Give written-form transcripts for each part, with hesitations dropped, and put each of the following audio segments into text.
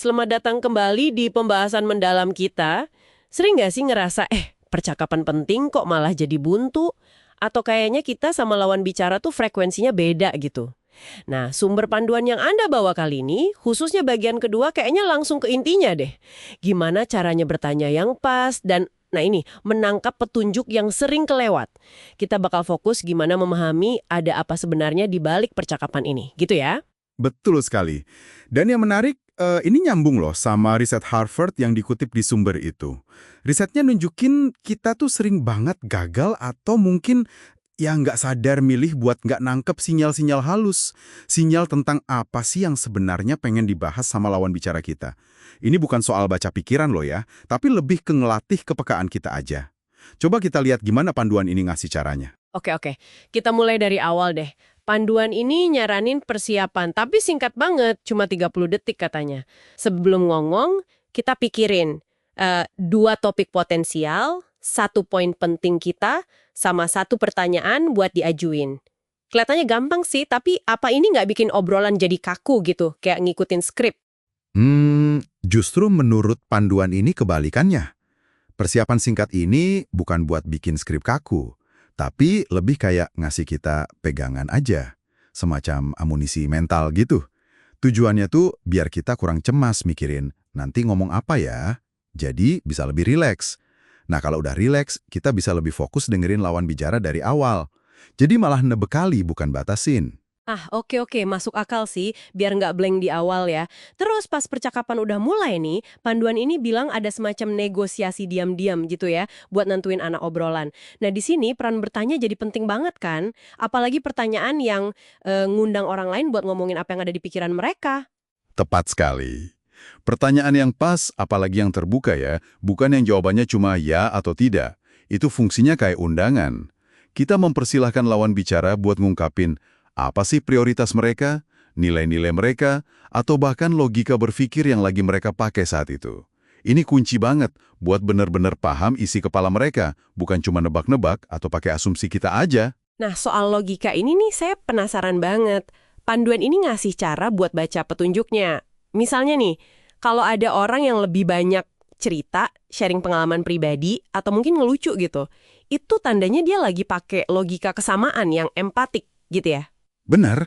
Selamat datang kembali di pembahasan mendalam kita. Sering nggak sih ngerasa, percakapan penting kok malah jadi buntu? Atau kayaknya kita sama lawan bicara tuh frekuensinya beda gitu. Nah, sumber panduan yang Anda bawa kali ini, khususnya bagian kedua kayaknya langsung ke intinya deh. Gimana caranya bertanya yang pas dan, nah ini, menangkap petunjuk yang sering kelewat. Kita bakal fokus gimana memahami ada apa sebenarnya di balik percakapan ini, gitu ya? Betul sekali. Dan yang menarik, ini nyambung loh sama riset Harvard yang dikutip di sumber itu. Risetnya nunjukin kita tuh sering banget gagal atau mungkin ya nggak sadar milih buat nggak nangkep sinyal-sinyal halus. Sinyal tentang apa sih yang sebenarnya pengen dibahas sama lawan bicara kita. Ini bukan soal baca pikiran loh ya, tapi lebih ke ngelatih kepekaan kita aja. Coba kita lihat gimana panduan ini ngasih caranya. Oke. Kita mulai dari awal deh. Panduan ini nyaranin persiapan, tapi singkat banget, cuma 30 detik katanya. Sebelum ngomong, kita pikirin dua topik potensial, satu poin penting kita, sama satu pertanyaan buat diajuin. Kelihatannya gampang sih, tapi apa ini nggak bikin obrolan jadi kaku gitu, kayak ngikutin skrip? Justru menurut panduan ini kebalikannya. Persiapan singkat ini bukan buat bikin skrip kaku, tapi lebih kayak ngasih kita pegangan aja, semacam amunisi mental gitu. Tujuannya tuh biar kita kurang cemas mikirin, nanti ngomong apa ya? Jadi bisa lebih rileks. Nah kalau udah rileks, kita bisa lebih fokus dengerin lawan bicara dari awal. Jadi malah nebekali bukan batasin. Oke, masuk akal sih, biar nggak blank di awal ya. Terus pas percakapan udah mulai nih, panduan ini bilang ada semacam negosiasi diam-diam gitu ya, buat nentuin anak obrolan. Nah di sini peran bertanya jadi penting banget kan, apalagi pertanyaan yang ngundang orang lain buat ngomongin apa yang ada di pikiran mereka. Tepat sekali. Pertanyaan yang pas, apalagi yang terbuka ya, bukan yang jawabannya cuma ya atau tidak. Itu fungsinya kayak undangan. Kita mempersilahkan lawan bicara buat ngungkapin apa sih prioritas mereka, nilai-nilai mereka, atau bahkan logika berpikir yang lagi mereka pakai saat itu. Ini kunci banget buat benar-benar paham isi kepala mereka, bukan cuma nebak-nebak atau pakai asumsi kita aja. Nah soal logika ini nih saya penasaran banget. Panduan ini ngasih cara buat baca petunjuknya. Misalnya nih, kalau ada orang yang lebih banyak cerita, sharing pengalaman pribadi, atau mungkin ngelucu gitu, itu tandanya dia lagi pakai logika kesamaan yang empatik gitu ya. Benar.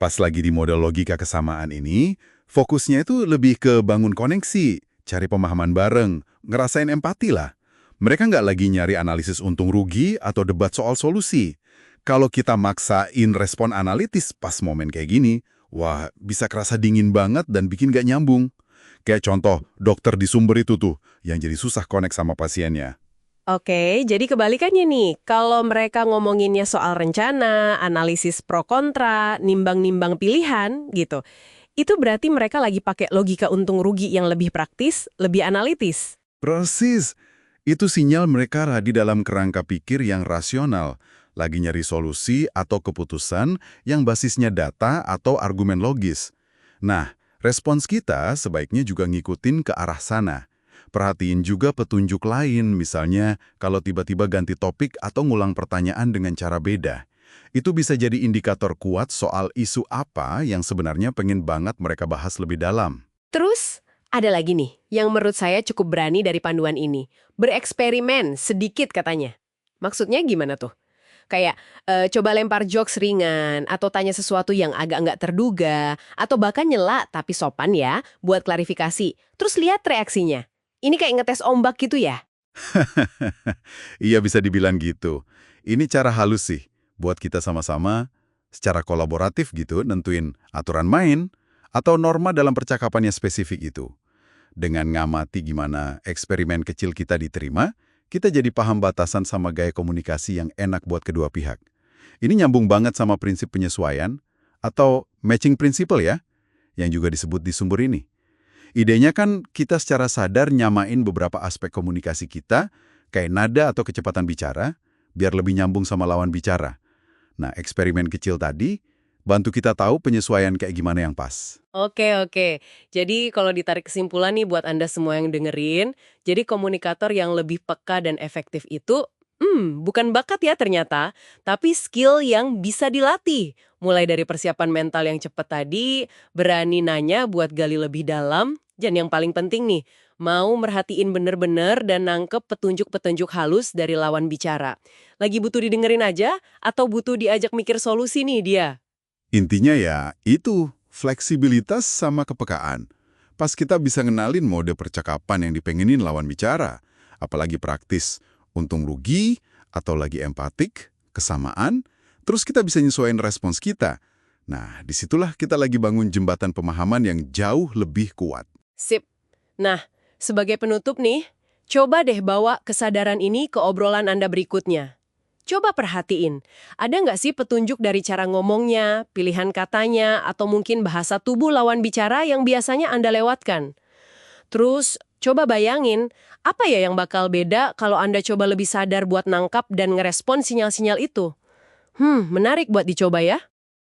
Pas lagi di model logika kesamaan ini, fokusnya itu lebih ke bangun koneksi, cari pemahaman bareng, ngerasain empati lah. Mereka nggak lagi nyari analisis untung rugi atau debat soal solusi. Kalau kita maksain respon analitis pas momen kayak gini, wah bisa kerasa dingin banget dan bikin nggak nyambung. Kayak contoh, dokter di sumber itu tuh, yang jadi susah connect sama pasiennya. Oke, jadi kebalikannya nih, kalau mereka ngomonginnya soal rencana, analisis pro kontra, nimbang-nimbang pilihan gitu, itu berarti mereka lagi pakai logika untung rugi yang lebih praktis, lebih analitis. Persis. Itu sinyal mereka di dalam kerangka pikir yang rasional, lagi nyari solusi atau keputusan yang basisnya data atau argumen logis. Nah, respons kita sebaiknya juga ngikutin ke arah sana. Perhatiin juga petunjuk lain, misalnya kalau tiba-tiba ganti topik atau ngulang pertanyaan dengan cara beda. Itu bisa jadi indikator kuat soal isu apa yang sebenarnya pengen banget mereka bahas lebih dalam. Terus, ada lagi nih, yang menurut saya cukup berani dari panduan ini. Bereksperimen sedikit katanya. Maksudnya gimana tuh? Kayak coba lempar jokes ringan, atau tanya sesuatu yang agak nggak terduga, atau bahkan nyela tapi sopan ya, buat klarifikasi. Terus lihat reaksinya. Ini kayak ngetes ombak gitu ya? Iya bisa dibilang gitu. Ini cara halus sih, buat kita sama-sama secara kolaboratif gitu nentuin aturan main atau norma dalam percakapan yang spesifik itu. Dengan ngamati gimana eksperimen kecil kita diterima, kita jadi paham batasan sama gaya komunikasi yang enak buat kedua pihak. Ini nyambung banget sama prinsip penyesuaian atau matching principle ya, yang juga disebut di sumber ini. Idenya kan kita secara sadar nyamain beberapa aspek komunikasi kita, kayak nada atau kecepatan bicara, biar lebih nyambung sama lawan bicara. Nah, eksperimen kecil tadi bantu kita tahu penyesuaian kayak gimana yang pas. Oke. Jadi kalau ditarik kesimpulan nih buat Anda semua yang dengerin, jadi komunikator yang lebih peka dan efektif itu, bukan bakat ya ternyata, tapi skill yang bisa dilatih. Mulai dari persiapan mental yang cepat tadi, berani nanya buat gali lebih dalam, Dan yang paling penting nih, mau merhatiin bener-bener dan nangkep petunjuk-petunjuk halus dari lawan bicara. Lagi butuh didengerin aja atau butuh diajak mikir solusi nih dia? Intinya ya, itu fleksibilitas sama kepekaan. Pas kita bisa ngenalin mode percakapan yang dipengenin lawan bicara, apalagi praktis, untung rugi, atau lagi empatik, kesamaan, terus kita bisa nyesuaiin respons kita. Nah, disitulah kita lagi bangun jembatan pemahaman yang jauh lebih kuat. Sip. Nah, sebagai penutup nih, coba deh bawa kesadaran ini ke obrolan Anda berikutnya. Coba perhatiin, ada nggak sih petunjuk dari cara ngomongnya, pilihan katanya, atau mungkin bahasa tubuh lawan bicara yang biasanya Anda lewatkan? Terus, coba bayangin, apa ya yang bakal beda kalau Anda coba lebih sadar buat nangkap dan ngerespon sinyal-sinyal itu? Menarik buat dicoba ya.